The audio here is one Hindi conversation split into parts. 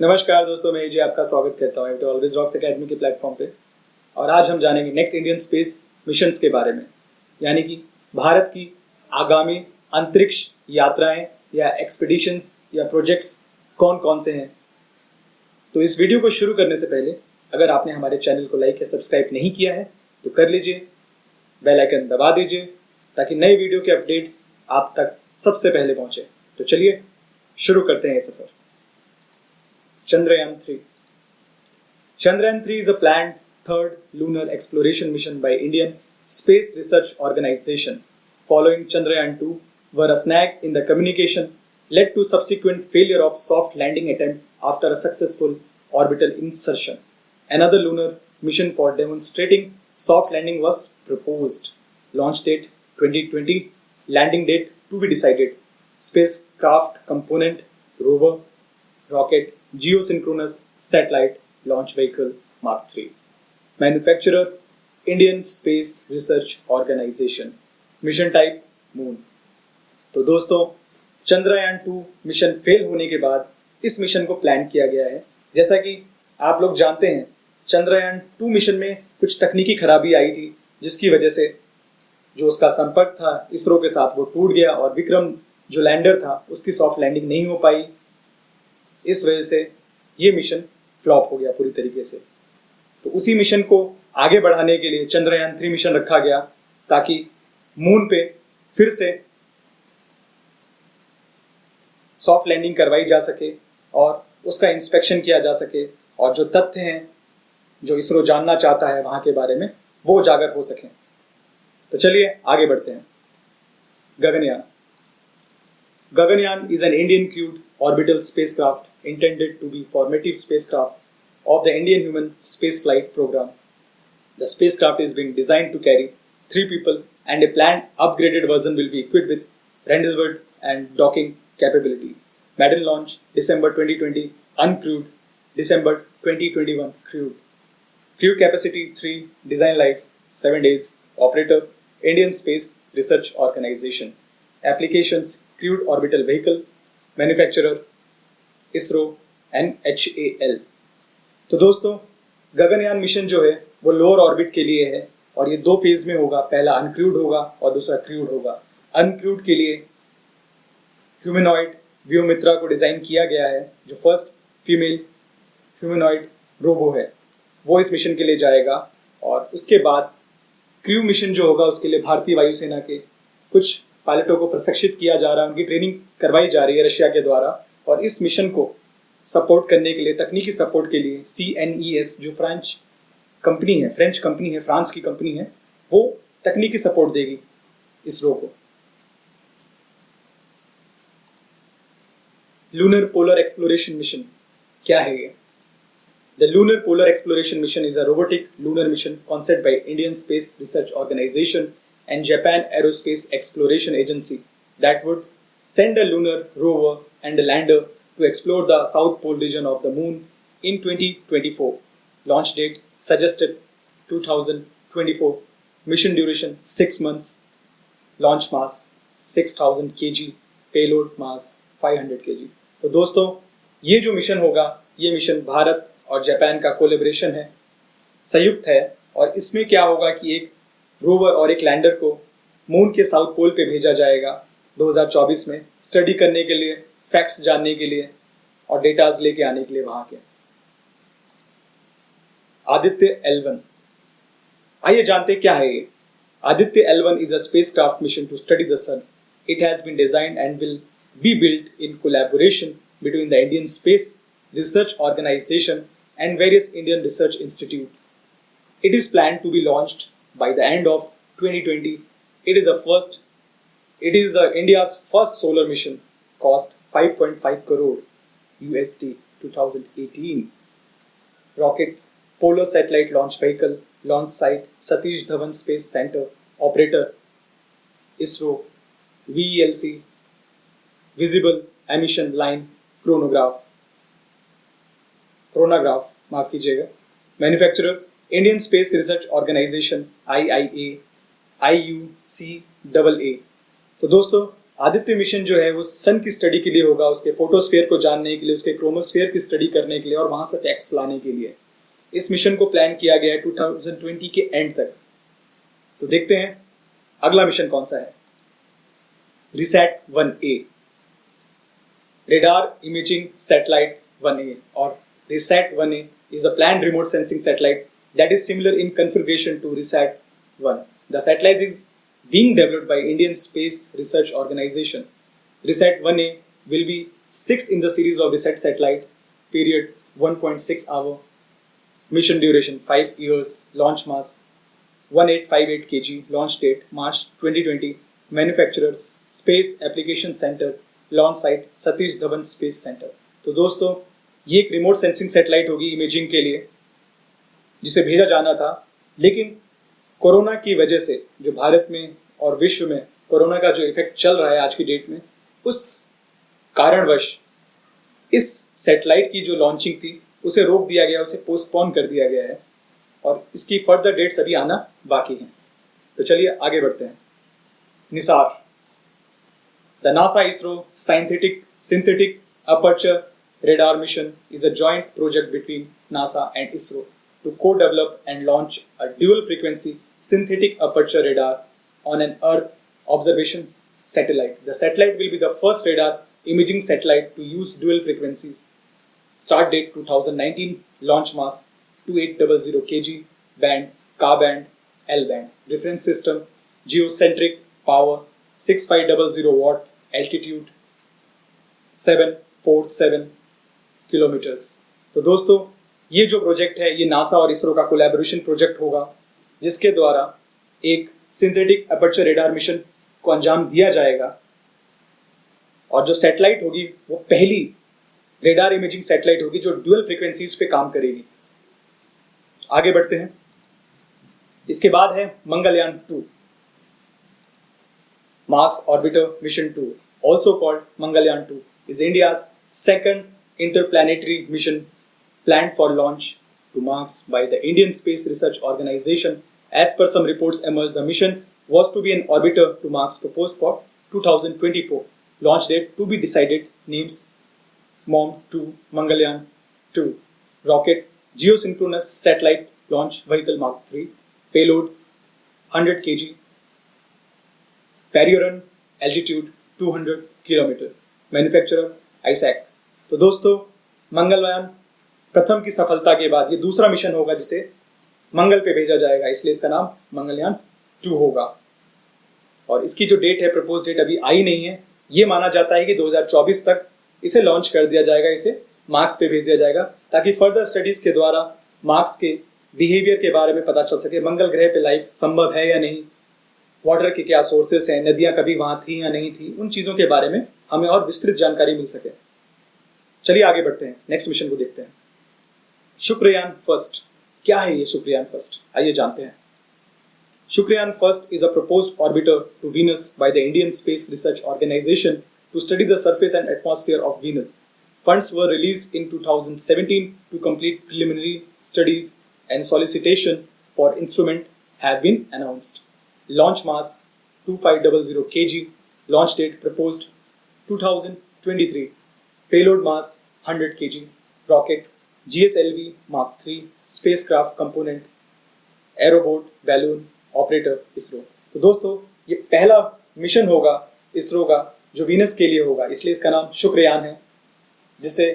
नमस्कार दोस्तों, मैं जी आपका स्वागत करता हूँ ऑलवेज रॉक्स एकेडमी के प्लेटफॉर्म पे। और आज हम जानेंगे नेक्स्ट इंडियन स्पेस मिशंस के बारे में, यानी कि भारत की आगामी अंतरिक्ष यात्राएं या एक्सपीडिशंस या प्रोजेक्ट्स कौन कौन से हैं। तो इस वीडियो को शुरू करने से पहले अगर आपने हमारे चैनल को लाइक या सब्सक्राइब नहीं किया है तो कर लीजिए, बेल आइकन दबा दीजिए ताकि नए वीडियो के अपडेट्स आप तक सबसे पहले पहुंचे। तो चलिए शुरू करते हैं ये सफर। Chandrayaan 3. Chandrayaan 3 is a planned third lunar exploration mission by Indian Space Research Organization. Following Chandrayaan 2, where a snag in the communication led to subsequent failure of soft landing attempt after a successful orbital insertion. Another lunar mission for demonstrating soft landing was proposed. Launch date 2020, landing date to be decided. Spacecraft component rover, rocket, geosynchronous satellite launch vehicle Mark III. Manufacturer Indian Space Research Organization. Mission type moon. तो दोस्तों, चंद्रयान 2 मिशन फेल होने के बाद इस मिशन को प्लान किया गया है। जैसा कि आप लोग जानते हैं, चंद्रयान 2 मिशन में कुछ तकनीकी खराबी आई थी, जिसकी वजह से जो उसका संपर्क था इसरो के साथ वो टूट गया और विक्रम जो लैंडर था उसकी सॉफ्ट लैंडिंग नहीं हो पाई। इस वजह से ये मिशन फ्लॉप हो गया पूरी तरीके से। तो उसी मिशन को आगे बढ़ाने के लिए चंद्रयान 3 मिशन रखा गया ताकि मून पे फिर से सॉफ्ट लैंडिंग करवाई जा सके और उसका इंस्पेक्शन किया जा सके और जो तथ्य हैं जो इसरो जानना चाहता है वहां के बारे में वो उजागर हो सके। तो चलिए आगे बढ़ते हैं। Gaganyaan. Gaganyaan is an Indian crewed orbital spacecraft intended to be formative spacecraft of the Indian human spaceflight program. The spacecraft is being designed to carry 3 people and a planned upgraded version will be equipped with rendezvous and docking capability. Maiden launch December 2020, uncrewed December 2021 crewed. Crew capacity 3, design life 7 days, operator Indian Space Research Organization. Applications crewed orbital vehicle, manufacturer ISRO NHAL। तो दोस्तों, गगनयान मिशन जो है वो लोअर ऑर्बिट के लिए है और ये 2 फेज में होगा। पहला अनक्रूड होगा और दूसरा क्रूड होगा। अनक्रूड के लिए ह्यूमनॉइड व्योमित्रा को डिजाइन किया गया है, जो फर्स्ट फीमेल ह्यूमनॉइड रोबो है, वो इस मिशन के लिए जाएगा। और उसके बाद क्रू मिशन जो होगा उसके लिए भारतीय वायुसेना के कुछ पायलटों को प्रशिक्षित किया जा रहा है, उनकी ट्रेनिंग करवाई जा रही है रशिया के द्वारा। और इस मिशन को सपोर्ट करने के लिए, तकनीकी सपोर्ट के लिए CNES जो फ्रेंच कंपनी है, फ्रांस की कंपनी है, वो तकनीकी सपोर्ट देगी इसरो को। लूनर पोलर एक्सप्लोरेशन मिशन क्या है ये? The Lunar Polar Exploration Mission is a robotic lunar mission concept by Indian Space Research Organization and Japan Aerospace Exploration Agency that would send a lunar rover and a lander to explore the south pole region of the moon in 2024. Launch date suggested 2024. Mission duration 6 months. Launch mass 6000 kg. Payload mass 500 kg. तो दोस्तों, ये जो मिशन होगा, ये मिशन भारत और जापान का कोलैबोरेशन है, संयुक्त है। और इसमें क्या होगा कि एक रोवर और एक लैंडर को मून के साउथ पोल पे भेजा जाएगा 2024 में, स्टडी करने के लिए, फैक्ट्स जानने के लिए और डेटाज लेके आने के लिए वहां के। आदित्य L1। आइए जानते क्या है ये। Aditya L1 is a spacecraft mission to study the sun. It has been designed and will be built in collaboration between the Indian Space Research Organization and various Indian research institutes. It is planned to be launched by the end of 2020. It is the India's first solar mission. Cost 5.5 crore USD 2018. Rocket Polar Satellite Launch Vehicle. Launch site Satish Dhawan Space Center. Operator ISRO. VELC. Visible Emission Line Chronograph, माफ कीजिएगा। Manufacturer Indian space research organisation IIA, IUCAA। तो दोस्तों, आदित्य मिशन जो है वो सन की स्टडी के लिए होगा, उसके फोटोस्फीयर को जानने के लिए, उसके क्रोमोस्फीयर की स्टडी करने के लिए और वहां से फैक्ट्स लाने के लिए। इस मिशन को प्लान किया गया है 2020 के एंड तक। तो देखते हैं अगला मिशन कौन सा है। RISAT 1A, radar imaging satellite 1A, और RISAT 1A is a planned remote sensing satellite that is similar in configuration to RISAT 1. The satellite is being developed by Indian Space Research Organization. RISAT 1A will be sixth in the series of RISAT satellite. Period 1.6 hour. Mission duration 5 years. Launch mass 1858 kg. Launch date March 2020. Manufacturers Space Application Center. Launch site Satish Dhawan Space Center. तो दोस्तों ये एक रिमोट सेंसिंग सैटेलाइट होगी इमेजिंग के लिए, जिसे भेजा जाना था, लेकिन कोरोना की वजह से जो भारत में और विश्व में कोरोना का जो इफेक्ट चल रहा है आज की डेट में, उस कारणवश इस सैटेलाइट की जो लॉन्चिंग थी उसे रोक दिया गया, उसे पोस्टपोन कर दिया गया है और इसकी फर्दर डेट्स अभी आना बाकी हैं। तो चलिए आगे बढ़ते हैं। Nisar, the NASA ISRO synthetic aperture radar mission is a joint project between NASA and ISRO to co-develop and launch a dual-frequency synthetic aperture radar on an Earth observation satellite. The satellite will be the first radar imaging satellite to use dual frequencies. Start date 2019. Launch mass 2800 kg. Band Ka-band, L-band. Reference system geocentric. Power 6500 watt. Altitude 747 kilometres. तो दोस्तों ये जो प्रोजेक्ट है ये नासा और इसरो का कोलैबोरेशन प्रोजेक्ट होगा, जिसके द्वारा एक सिंथेटिक अपर्चर रेडार मिशन को अंजाम दिया जाएगा और जो सैटेलाइट होगी वो पहली रेडार इमेजिंग सैटेलाइट होगी जो ड्यूअल फ्रीक्वेंसीज पे काम करेगी। आगे बढ़ते हैं। इसके बाद है Mangalyaan 2, Mars orbiter mission 2, also called Mangalyaan 2, is India's second interplanetary mission planned for launch to Mars by the Indian Space Research Organization. As per some reports emerged, the mission was to be an orbiter to Mars proposed for 2024. Launch date to be decided. Names MOM-2, Mangalyaan 2. Rocket Geosynchronous Satellite Launch Vehicle Mark 3. Payload 100 kg. Payload altitude 200 km. Manufacturer ISAC. तो दोस्तों मंगलयान प्रथम की सफलता के बाद ये दूसरा मिशन होगा जिसे मंगल पे भेजा जाएगा, इसलिए इसका नाम मंगलयान 2 होगा। और इसकी जो डेट है, प्रपोज डेट अभी आई नहीं है। ये माना जाता है कि 2024 तक इसे लॉन्च कर दिया जाएगा, इसे मार्स पे भेज दिया जाएगा, ताकि फर्दर स्टडीज के द्वारा मार्स के बिहेवियर के बारे में पता चल सके, मंगल ग्रह पे लाइफ संभव है या नहीं, वाटर के क्या सोर्सेस हैं, नदियां कभी वहां थी या नहीं थी, उन चीज़ों के बारे में हमें और विस्तृत जानकारी मिल सके। चलिए आगे बढ़ते हैं, नेक्स्ट मिशन को देखते हैं। शुक्रयान फर्स्ट, क्या है ये शुक्रयान फर्स्ट, आइए जानते हैं। Shukrayaan first is a proposed orbiter to Venus by the Indian Space Research Organization to study the surface and atmosphere of Venus. Funds were released in 2017 to complete preliminary studies and solicitation for instrument have been announced. Launch mass 2500 kg. Launch date proposed 2023. Payload mass 100 kg. Rocket GSLV Mark 3. Spacecraft component Aerobot Balloon Operator ISRO. तो दोस्तों ये पहला मिशन होगा इसरो का जो वीनस के लिए होगा, इसलिए इसका नाम शुक्रयान है, जिसे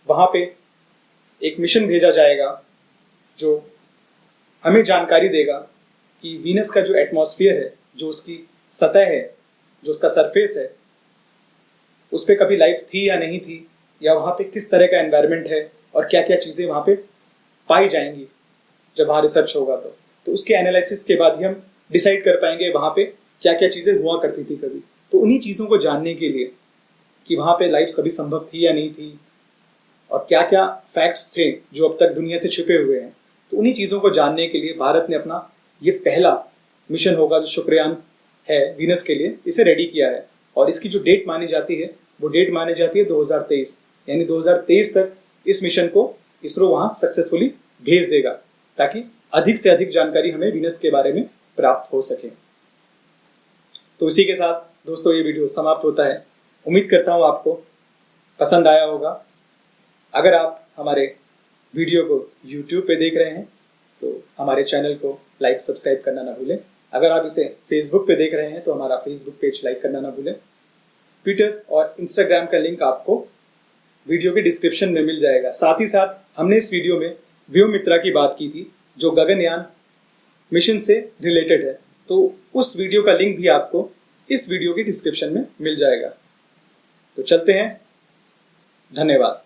वहाँ पे एक मिशन भेजा जाएगा जो हमें जानकारी देगा कि वीनस का जो एटमॉस्फेयर है, जो उसकी सतह है, जो उसका सरफेस है, उस पर कभी लाइफ थी या नहीं थी, या वहाँ पे किस तरह का एनवायरनमेंट है और क्या क्या चीज़ें वहाँ पे पाई जाएंगी जब वहाँ रिसर्च होगा। तो उसके एनालिसिस के बाद ही हम डिसाइड कर पाएंगे वहाँ पे क्या क्या चीज़ें हुआ करती थी कभी। तो उन्हीं चीज़ों को जानने के लिए कि वहाँ पे लाइफ कभी संभव थी या नहीं थी और क्या क्या फैक्ट्स थे जो अब तक दुनिया से छिपे हुए हैं, तो उन्हीं चीज़ों को जानने के लिए भारत ने अपना ये पहला मिशन होगा जो शुक्रयान है वीनस के लिए, इसे रेडी किया है। और इसकी जो डेट मानी जाती है वो डेट मानी जाती है 2023, यानी 2023 तक इस मिशन को इसरो वहाँ सक्सेसफुली भेज देगा, ताकि अधिक से अधिक जानकारी हमें वीनस के बारे में प्राप्त हो सके। तो इसी के साथ दोस्तों ये वीडियो समाप्त होता है। उम्मीद करता हूँ आपको पसंद आया होगा। अगर आप हमारे वीडियो को YouTube पे देख रहे हैं तो हमारे चैनल को लाइक सब्सक्राइब करना ना भूलें। अगर आप इसे फेसबुक पे देख रहे हैं तो हमारा फेसबुक पेज लाइक करना ना भूलें। ट्विटर और इंस्टाग्राम का लिंक आपको वीडियो के डिस्क्रिप्शन में मिल जाएगा। साथ ही साथ हमने इस वीडियो में व्योमित्रा की बात की थी जो गगनयान मिशन से रिलेटेड है, तो उस वीडियो का लिंक भी आपको इस वीडियो के डिस्क्रिप्शन में मिल जाएगा। तो चलते हैं, धन्यवाद।